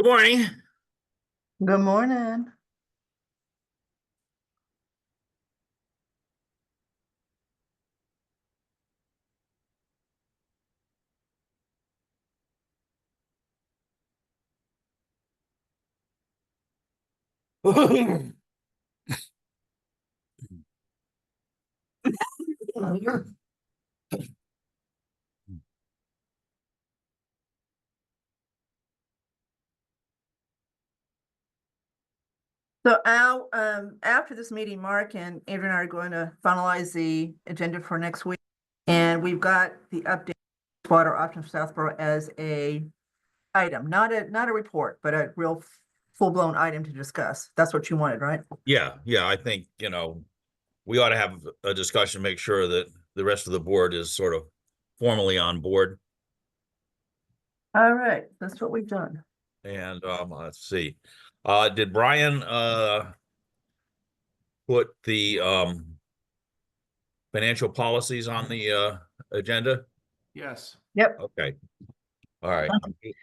Good morning. Good morning. So Al, after this meeting, Mark and Adrian are going to finalize the agenda for next week. And we've got the update water option for Southborough as a item, not a report, but a real full-blown item to discuss. That's what you wanted, right? Yeah, I think, we ought to have a discussion, make sure that the rest of the board is sort of formally on board. All right, that's what we've done. And let's see. Did Brian put the financial policies on the agenda? Yes. Yep. Okay. All right.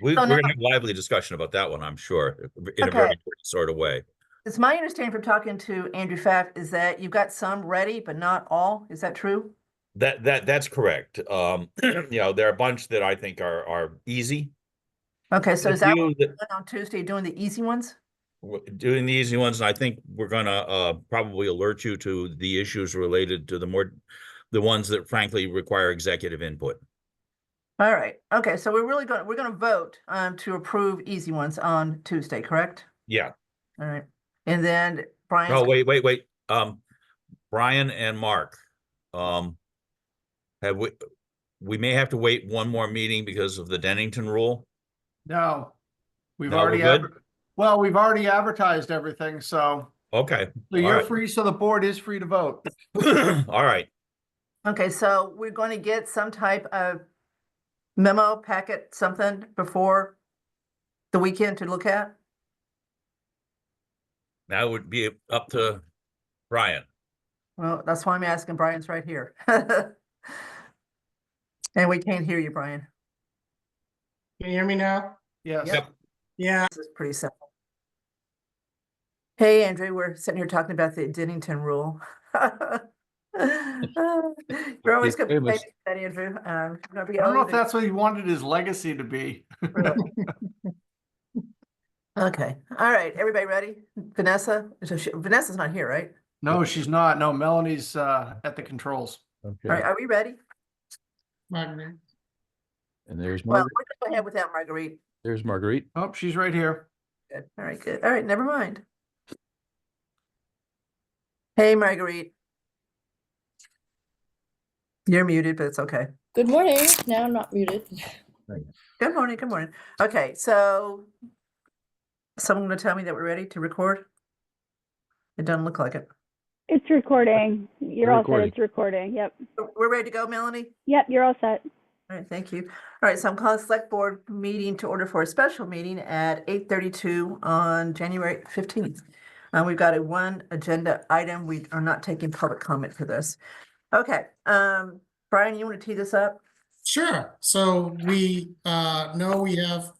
We're So now- gonna have a lively discussion about that one, I'm sure, in a Okay. very sort of way. It's my understanding from talking to Andrew Pfaff is that you've got some ready, but not all. Is that true? That's correct. There are a bunch that I think are easy. Okay, so A is that few what that- we're doing on Tuesday, doing the easy ones? Doing the easy ones, and I think we're gonna probably alert you to the issues related to the ones that frankly require executive input. All right, okay, so we're gonna vote to approve easy ones on Tuesday, correct? Yeah. All right, and then Brian's. No, wait. Brian and Mark, have we may have to wait one more meeting because of the Dennington rule. No, we've No, we're already, good? well, we've already advertised everything, so Okay. you're right. free, so the board is free to vote. All right. Okay, so we're going to get some type of memo packet, something before the weekend to look at? That would be up to Brian. Well, that's why I'm asking. Brian's right here. And we can't hear you, Brian. Can you hear me now? Yes. Yep. Yeah, This is pretty simple. Hey, Andrew, we're sitting here talking about the Dennington rule. You're always complaining about that, Andrew. I don't know if that's what he wanted his legacy to be. Really? Okay, all right, everybody ready? Vanessa? Vanessa's not here, right? No, she's not. No, Melanie's at the controls. Okay. All right, are we ready? Margaret. And there's Well, Margaret. we're gonna go ahead without Marguerite. There's Marguerite. Oh, she's right here. Good. All right, good. All right, never mind. Hey, Marguerite. You're muted, but it's okay. Good morning. Now I'm not muted. Good morning, good morning. Okay, so someone gonna tell me that we're ready to record? It doesn't look like it. It's recording. You're all Recording. set. It's recording. Yep. We're ready to go, Melanie? Yep. You're all set. All right, thank you. All right, so I'm calling select board meeting to order for a special meeting at 8:32 on January 15th. We've got a one agenda item. We are not taking public comment for this. Okay, Brian, you want to tee this up? Sure. So we know we have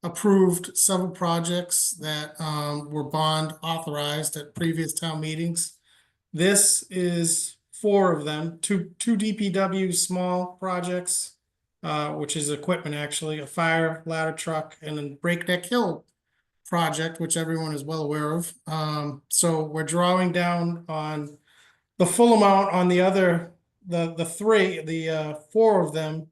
approved several projects that were bond authorized at previous town meetings. This is 4 of them, two DPW small projects, which is equipment actually, a fire ladder truck, and then Breakneck Hill project, which everyone is well aware of. So we're drawing down on the full amount on the other, the 4 of them.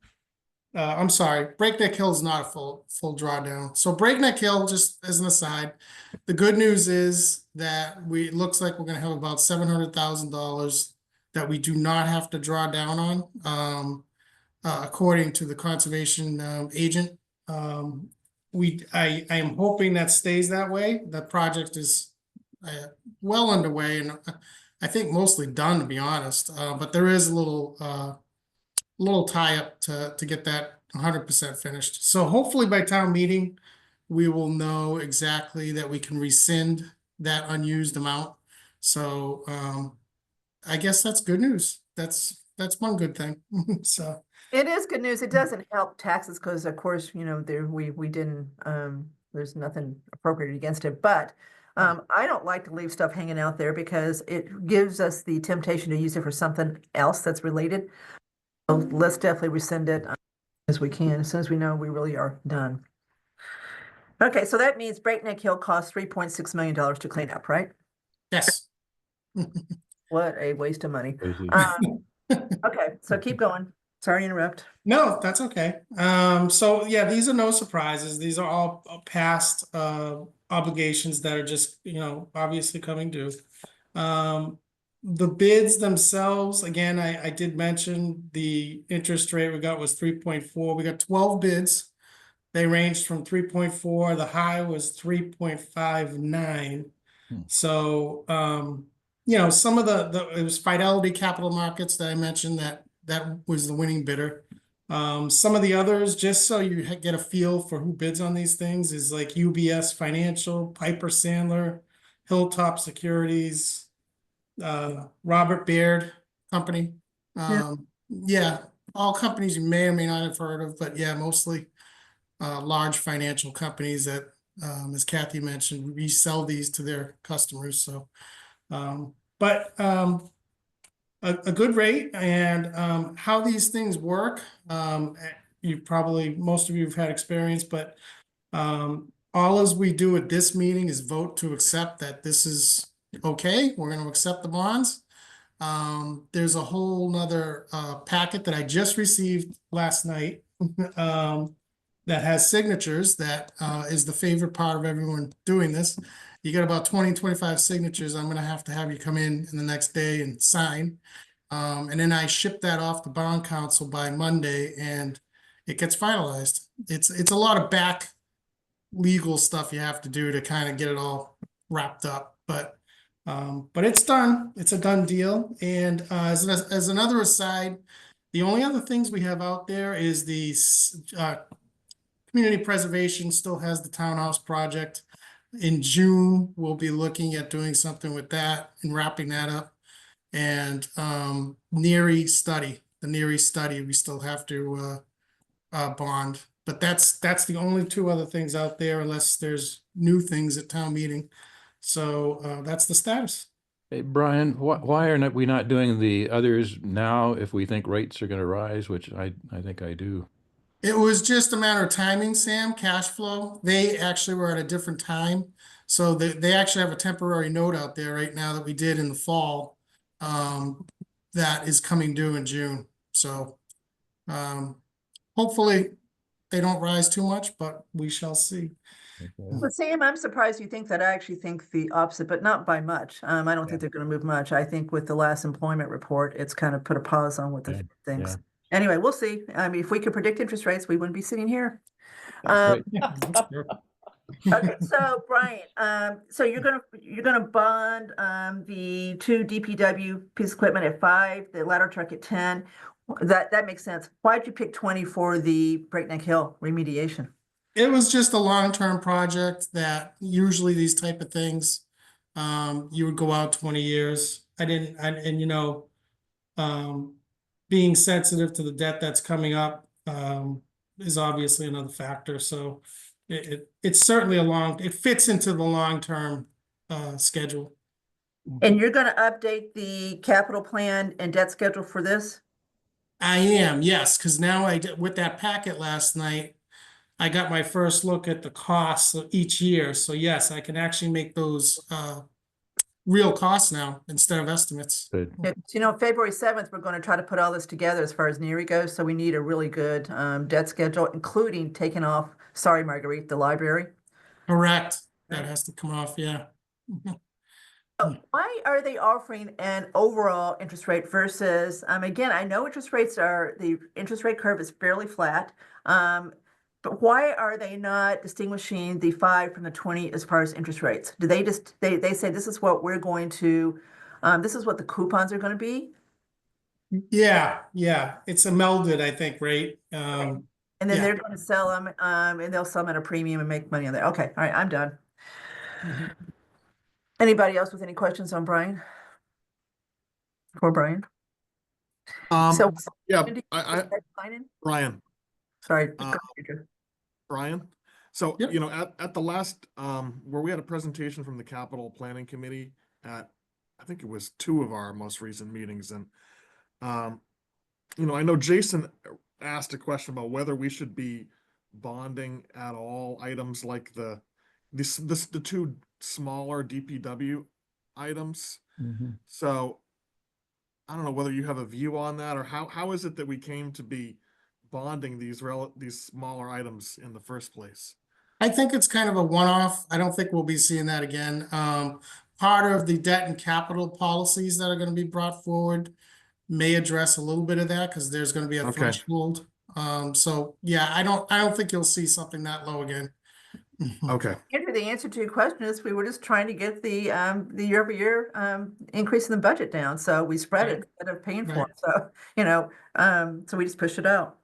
I'm sorry, Breakneck Hill is not a full drawdown. So Breakneck Hill, just as an aside, the good news is that it looks like we're gonna have about $700,000 that we do not have to draw down on, according to the conservation agent. I am hoping that stays that way. The project is well underway and I think mostly done, to be honest. But there is a little tie up to get that 100% finished. So hopefully by town meeting, we will know exactly that we can rescind that unused amount. So I guess that's good news. That's one good thing. So It is good news. It doesn't help taxes because of course, you know, we didn't there's nothing appropriate against it, but I don't like to leave stuff hanging out there because it gives us the temptation to use it for something else that's related. So let's definitely rescind it as we can, as soon as we know we really are done. Okay, so that means Breakneck Hill costs $3.6 million to clean up, right? Yes. What a waste of money. Crazy. Okay, so keep going. Sorry to interrupt. No, that's okay. So yeah, these are no surprises. These are all past obligations that are just, obviously coming due. The bids themselves, again, I did mention the interest rate we got was 3.4. We got 12 bids. They ranged from 3.4, the high was 3.59. So some of it was Fidelity Capital Markets that I mentioned that was the winning bidder. Some of the others, just so you get a feel for who bids on these things, is like UBS Financial, Piper Sandler, Hilltop Securities, Robert Baird Company. Yeah, all companies you may or may not have heard of, but yeah, mostly large financial companies that, as Kathy mentioned, resell these to their customers. So, a good rate. And how these things work, most of you have had experience, but all as we do at this meeting is vote to accept that this is okay. We're going to accept the bonds. There's a whole nother packet that I just received last night that has signatures. That is the favorite part of everyone doing this. You got about 20, 25 signatures. I'm going to have you come in the next day and sign. And then I ship that off to bond counsel by Monday and it gets finalized. It's a lot of back legal stuff you have to do to kind of get it all wrapped up, but it's done. It's a done deal. And as another aside, the only other things we have out there is the community preservation still has the townhouse project. In June, we'll be looking at doing something with that and wrapping that up. And the Neary study, we still have to bond. But that's the only two other things out there, unless there's new things at town meeting. So that's the status. Hey, Brian, why are we not doing the others now if we think rates are going to rise, which I think I do. It was just a matter of timing, Sam, cash flow. They actually were at a different time. So they actually have a temporary note out there right now that we did in the fall that is coming due in June. So hopefully they don't rise too much, but we shall see. But Sam, I'm surprised you think that. I actually think the opposite, but not by much. I don't think they're going to move much. I think with the last employment report, it's kind of put a pause on what the things. Anyway, we'll see. I mean, if we could predict interest rates, we wouldn't be sitting here. Right. Okay, so Brian, so you're gonna bond the two DPW piece of equipment at 5, the ladder truck at 10. That makes sense. Why'd you pick 20 for the Breakneck Hill remediation? It was just a long-term project that usually these type of things, you would go out 20 years. Being sensitive to the debt that's coming up, is obviously another factor. So it's certainly it fits into the long-term, schedule. And you're gonna update the capital plan and debt schedule for this? I am, yes, because now with that packet last night, I got my first look at the costs of each year. So yes, I can actually make those real costs now instead of estimates. Good. February 7th, we're going to try to put all this together as far as Neary goes. So we need a really good debt schedule, including taking off, sorry, Marguerite, the library. Correct. That has to come off, yeah. Why are they offering an overall interest rate versus, again, I know the interest rate curve is fairly flat. But why are they not distinguishing the 5 from the 20 as far as interest rates? Do they they say this is what we're going to, this is what the coupons are going to be? Yeah. It's a melded, I think, rate. And then they're going to sell them, and they'll sell them at a premium and make money on that. Okay, all right, I'm done. Anybody else with any questions on Brian? For Brian? So yeah, when did you I start signing? Brian, Sorry. Brian, So, Yep. you know, at the last, where we had a presentation from the capital planning committee at, I think it was 2 of our most recent meetings, and, you know, I know Jason asked a question about whether we should be bonding at all items like the 2 smaller DPW items. Mhm. So I don't know whether you have a view on that, or how is it that we came to be bonding these smaller items in the first place? I think it's kind of a one-off. I don't think we'll be seeing that again. Part of the debt and capital policies that are gonna be brought forward may address a little bit of that, because there's gonna be a Okay. threshold. So, yeah, I don't think you'll see something that low again. Okay, Andrew, the answer to your question is we were just trying to get the year-over-year, increase in the budget down, so we spread it Right. instead of paying for Right. it, so, you know, so we just pushed it out.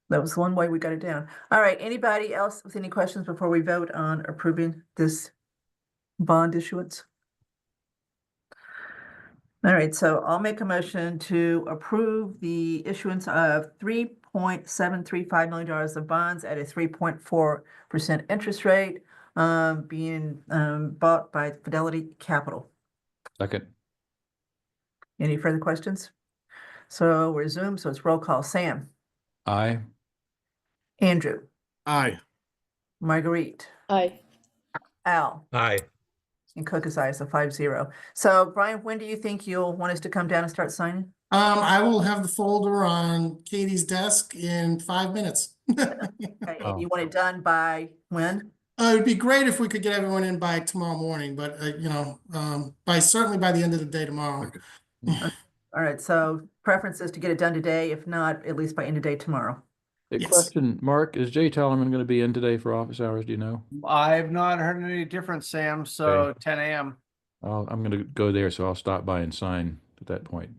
That was one way we got it down. All right, anybody else with any questions before we vote on approving this bond issuance? All right, so I'll make a motion to approve the issuance of $3.735 million of bonds at a 3.4% interest rate, being bought by Fidelity Capital. Second. Any further questions? So we're Zoom, so it's roll call. Sam, Aye. Andrew, aye. Marguerite, Aye. Al, Aye. and Cook is aye, so 5-0. So Brian, when do you think you'll want us to come down and start signing? I will have the folder on Katie's desk in 5 minutes. Okay, Oh. and you want it done by when? It'd be great if we could get everyone in by tomorrow morning, but, you know, certainly by the end of the day tomorrow. Okay. All right, so preference is to get it done today, if not, at least by end of day tomorrow. A Yes. question, Mark, is Jay Tellerman going to be in today for office hours? Do you know? I've not heard any difference, Sam, so Okay. 10 a.m. I'm going to go there, so I'll stop by and sign at that point.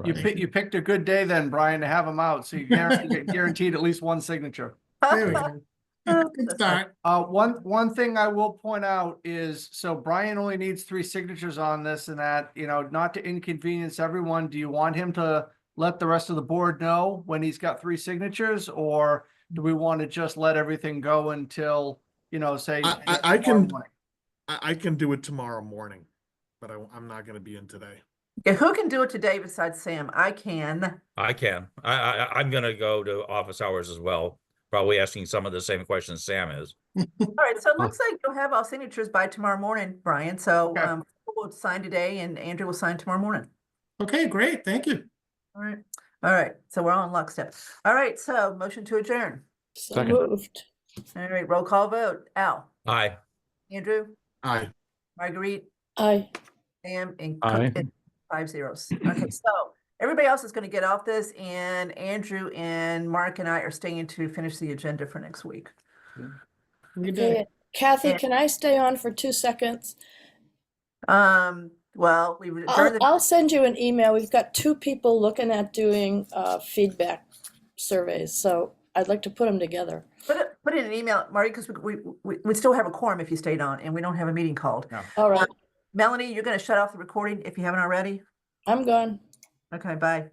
You Brian. you picked a good day then, Brian, to have them out, so you get guaranteed at least one signature. There we go. Good start. One thing I will point out is, so Brian only needs 3 signatures on this, and that, you know, not to inconvenience everyone, do you want him to let the rest of the board know when he's got 3 signatures, or do we want to just let everything go until, you know, say I tomorrow can- morning? I can do it tomorrow morning, but I'm not gonna be in today. Yeah, who can do it today besides Sam? I can. I can. I'm gonna go to office hours as well, probably asking some of the same questions Sam is. All right, so it looks like you'll have all signatures by tomorrow morning, Brian, so Okay. we'll sign today and Andrew will sign tomorrow morning. Okay, great. Thank you. All right, so we're all in lockstep. All right, so motion to adjourn. So Second. moved. All right, roll call vote. Al, Aye. Andrew, Aye. Marguerite, Aye. Sam, and Aye. Cook. 5-0. Okay, so everybody else is going to get off this, and Andrew and Mark and I are staying to finish the agenda for next week. We did Okay, it. Kathy, Yeah. can I stay on for 2 seconds? Well, we adjourned the I'll send you an email. We've got 2 people looking at doing feedback surveys, so I'd like to put them together. Put it in an email, Marty, because we still have a quorum if you stayed on, and we don't have a meeting called. All right, Melanie, you're going to shut off the recording if you haven't already? I'm gone. Okay, bye.